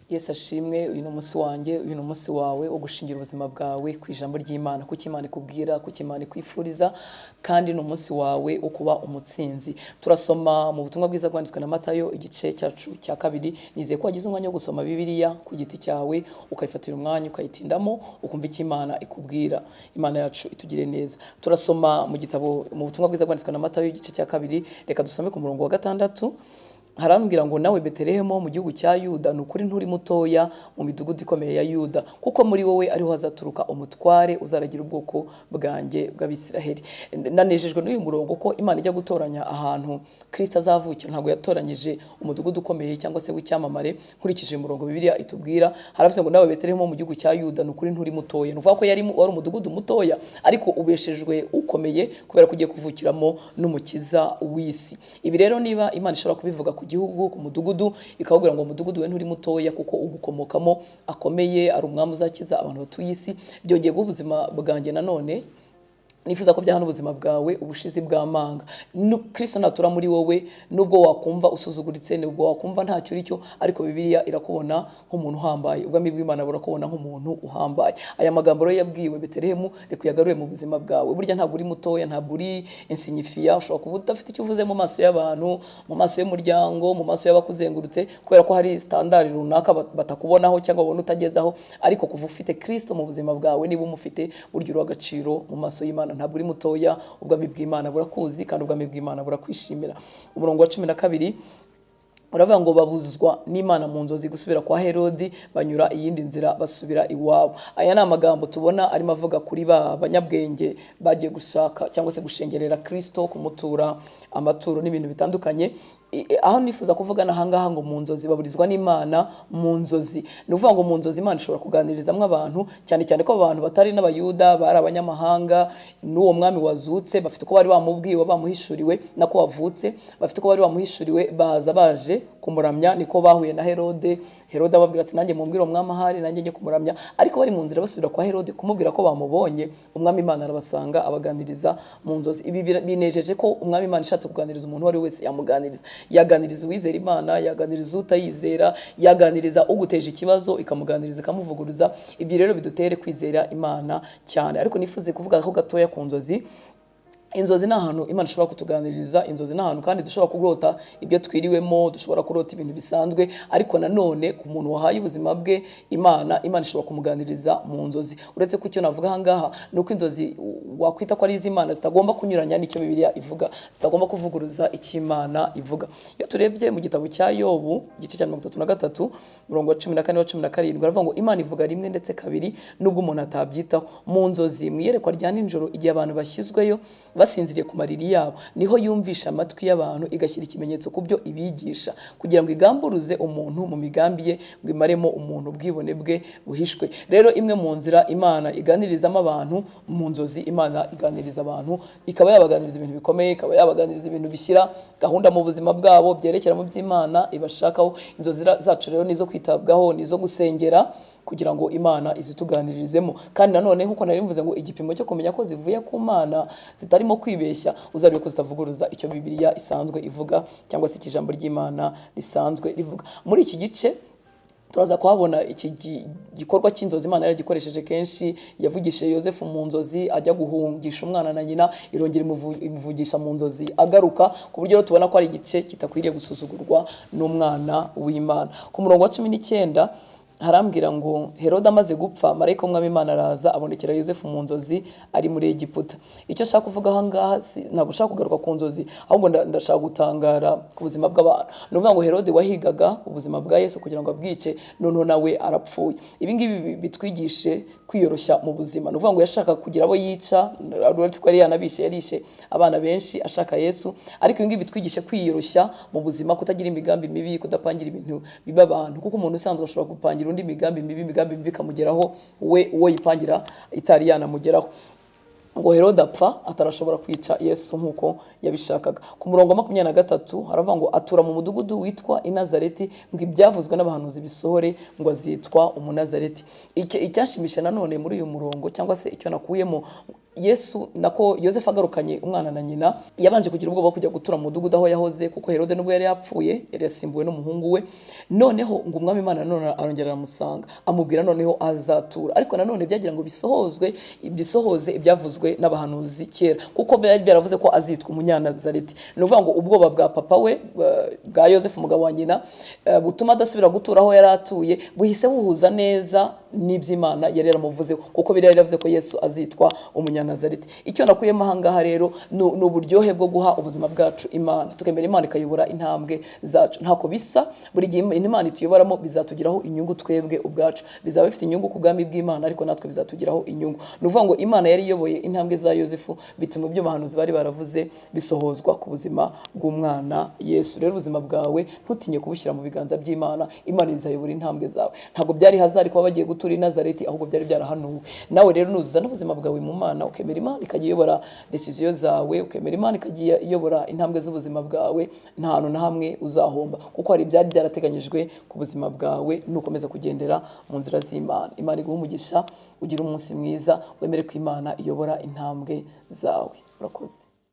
Yesu ashimwe, uyu ni umunsi wanjye, uyu ni umunsi wawe wo gushingira ubuzima bwawe ku ijambo ry'Imana, kuko Imana ikubwira, kuko Imana ikwifuriza, kandi ni umunsi wawe wo kuba umutsinzi. Turasoma mu butumwa bwiza bwanditswe na Matayo igice cyacu cya 2. Nizeye ko wagize umwanya wo gusoma Bibiliya ku giti cyawe, ukayifatira umwanya ukayitindamo, ukumva icyo Imana ikubwira. Imana yacu itugire neza. Turasoma mu gitabo mu butumwa bwiza bwanditswe na Matayo igice cya 2. Reka dusome ku murongo wa 6. Harambwira ngo nawe Betelehemu mu gihugu cya Yuda nukuri nturi mutoya mu midugudu ikomeye ya Yuda, kuko muri wowe ariho hazaturuka umutware uzaragira ubwoko bwanjye bw'Abisiraheli. Nanejejwe n'uyu murongo ko Imana ijya gutoranya ahantu Kristo azavukira, ntabwo yatoranyije umudugudu ukomeye cyangwa se w'icyamamare. Nkurikije umurongo Bibiliya itubwira, haravuze ngo nawe Betelehemu mu gihugu cya Yuda nukuri nturi mutoya. Nuvuga ko wari umudugudu mutoya, ariko ubeshejwe ukomeye kubera kugiye kuvukiramo n'umukiza w'isi. Ibi rero niba Imana ishobora kubivuga ku gihugu, ku mudugudu, ikababwira ngo umudugudu we nturi mutoya kuko ugukomokamo akomeye, ari umwami uzakiza abantu batuye isi, byongeye ubuzima bwanjye. Nanone nifuza ko byahana ubuzima bwawe ubushizi bw'amanga. Kristo natura muri wowe, nubwo wakumva usuzuguritse, nubwo wakumva ntacyo uri cyo, ariko Bibiliya irakubona nk'umuntu uhambaye, ubwami bw'Imana burakubona nk'umuntu uhambaye. Aya magambo rero yabwiwe Betelehemu, reka uyagarure mu buzima bwawe. Burya ntabwo uri mutoya, ntabwo uri insignifiant, ushobora kuba udafite icyo uvuze mu maso y'abantu, mu maso y'umuryango, mu maso y'abakuzengurutse, kubera ko hari standard runaka batakubonaho cyangwa babona utagezaho, ariko kuva ufite Kristo mu buzima bwawe, niba umufite, burya uri agaciro mu maso y'Imana. Ntabwo uri mutoya, ubwami bw'Imana burakuzi kandi ubwami bw'Imana burakwishimira. Umurongo wa 12 uravuga ngo babuzwa n'Imana mu nzozi gusubira kwa Herodi, banyura iyindi nzira basubira iwabo. Aya ni amagambo tubona arimo avuga kuri ba banyabwenge bagiye gushaka cyangwa se gushengerera Kristo, kumutura amaturo n'ibintu bitandukanye. Aho nifuza kuvuga nahangaha ngo mu nzozi baburizwa n'Imana mu nzozi. Nuvuga ngo mu nzozi Imana ishobora kuganirizamwe abantu, cyane cyane ko abantu batari n'abayuda, bari abanyamahanga. N'uwo mwami wazutse bafite ko bari bamubwiwe, bamuhishuriwe, nako wavutse bafite ko bari bamuhishuriwe, baje kumuramya. Niko bahuye na Herode. Herode ababwira ati nanjye mumbwire umwami ahari, nanjye njye kumuramya. Ariko bari mu nzira basubira kwa Herode kumubwira ko bamubonye, umwami Imana arabasanga abaganiriza mu nzozi. Ibi binejeje ko umwami Imana ishatse kuganiriza umuntu wari wese yamuganiriza. Yaganiriza uwizera Imana, yaganiriza utayizera, yaganiriza uguteje ikibazo ikamuganiriza ikamuvuguruza. Ibyo rero bidutere kwizera Imana cyane. Ariko nifuze kuvuga ko gatoya ku nzozi. Inzozi ni ahantu Imana ishobora kutuganiriza. Inzozi ni ahantu kandi dushobora kurota ibyo twiriwemo, dushobora kurota ibintu bisanzwe, ariko nanone ku muntu wahaye ubuzima bwe Imana ishobora kumuganiriza mu nzozi. Uretse ko icyo navuga ahangaha ni uko inzozi wakwita ko ari iz'Imana zitagomba kunyuranya n'icyo Bibiliya ivuga, zitagomba kuvuguruza icyo Imana ivuga. Iyo turebye mu gitabo cya Yobu igice cya 33 umurongo wa 14 wa 17 baravuga ngo Imana ivuga rimwe ndetse kabiri nubwo umuntu atabyitaho. Mu nzozi mwiyerekwa rya nijoro igihe abantu bashyizweyo basinziriye ku mariri yabo, niho yumvisha amatwi y'abantu igashyira ikimenyetso ku byo ibigisha, kugira ngo igamburuze umuntu mu migambi ye, ngo imaremo umuntu ubwibone bwe buhishwe. Rero imwe mu nzira Imana iganirizamo abantu mu nzozi, Imana iganiriza abantu, ikaba yabaganiriza ibintu bikomeye, ikaba yabaganiriza ibintu bishyira gahunda mu buzima bwabo, byerekera mu by'Imana ibashakaho. Inzozi zacu rero nizo kwitabwaho, nizo gusengera, kugira ngo Imana izituganirizemo. Kandi nanone nkuko nari mvuze ngo igipimo cyo kumenya ko zivuye ku Mana zitarimo kwibeshya, uzarebe ko zitavuguruza icyo Bibiliya isanzwe ivuga cyangwa se ijambo ry'Imana risanzwe rivuga. Muri iki gice turaza kuhabona iki gikorwa cy'inzozi Imana yaragikoresheje kenshi. Yavugishije Yosefu mu nzozi ajya guhungisha umwana na nyina, irongera imuvugisha mu nzozi agaruka, ku buryo tubona ko ari igice kitakwiriye gusuzugurwa n'umwana w'Imana. Ku murongo wa 19 harambwira ngo Herode amaze gupfa, marayika w'umwami Imana araza abonekera Yosefu mu nzozi ari muri Egiputa. Icyo nshaka kuvuga aha ngaha ntabwo nshaka kugaruka ku nzozi, ahubwo ndashaka gutangara ku buzima bw'abantu. Ni ukuvuga ngo Herode wahigaga ubuzima bwa Yesu kugira ngo abwice, noneho nawe arapfuye. Ibi ngibi bitwigishe kwiyoroshya mu buzima. Ni ukuvuga ngo yashaka kugira abo yica, uretse ko yari yanabishe, yarishe abana benshi ashaka Yesu, ariko ibi ngibi bitwigishe kwiyoroshya mu buzima, kutagira imigambi mibi, kudapangira ibintu biba abantu, kuko umuntu usanzwe ashobora gupangira undi imigambi mibi bikamugeraho we uwo yipangira itari yanamugeraho. Ngo Herode apfa atarashobora kwica Yesu nkuko yabishakaga. Ku murongo wa 23 haravuga ngo atura mu mudugudu witwa Inazareti, ngo ibyavuzwe n'abahanuzi bisohore, ngo azitwa Umunazareti. Icyashimisha nanone muri uyu murongo cyangwa se icyo nakuyemo, Yesu nako Yosefu agarukanye umwana na nyina yabanje kugira ubwoba kujya gutura mu mudugudu aho yahoze, kuko Herode nubwo yari yapfuye yari yasimbuwe n'umuhungu we. Noneho ngo umwami Imana none arongera aramusanga, amubwira noneho azatura, ariko nanone byagira ngo bisohoze ibyavuzwe n'abahanuzi kera, kuko byari byaravuze ko azitwa umunyanazareti. Ni ukuvuga ngo ubwoba bwa papa we bwa Yosefu umugabo wa nyina butuma adasubira gutura aho yari atuye, buhise buhuza neza n'iby'Imana yari yaramuvuzeho, kuko biri yaravuze ko Yesu azitwa umunyanazareti. Icyo nakuyemo ahangaha rero ni uburyohe bwo guha ubuzima bwacu Imana, tukemera Imana ikayobora intambwe zacu. Ntako bisa, buri gihe Imana ituyoboramo bizatugiraho inyungu twebwe ubwacu, bizaba bifite inyungu ku bwami bw'Imana, ariko natwe bizatugiraho inyungu. Ni ukuvuga ngo Imana yari iyoboye intambwe za Yosefu, bituma ibyo abahanuzi bari baravuze bisohozwa ku buzima bw'umwana Yesu. Rero ubuzima bwawe ntutinye kubushyira mu biganza by'Imana, Imana izayobora intambwe zawe. Ntabwo byari hazari kuba bagiye gutura i Nazareti, ahubwo byari byarahanuwe. Nawe rero nuzuza n'ubuzima bwawe mu Mana, ukemera Imana ikajya iyobora decision zawe, ukemera Imana ikajya iyobora intambwe z'ubuzima bwawe, nta hantu na hamwe uzahomba, kuko hari byari byarateganyijwe ku buzima bwawe nukomeza kugendera mu nzira z'Imana. Imana iguha umugisha, ugira umunsi mwiza, wemere ko Imana iyobora intambwe zawe. Urakoze.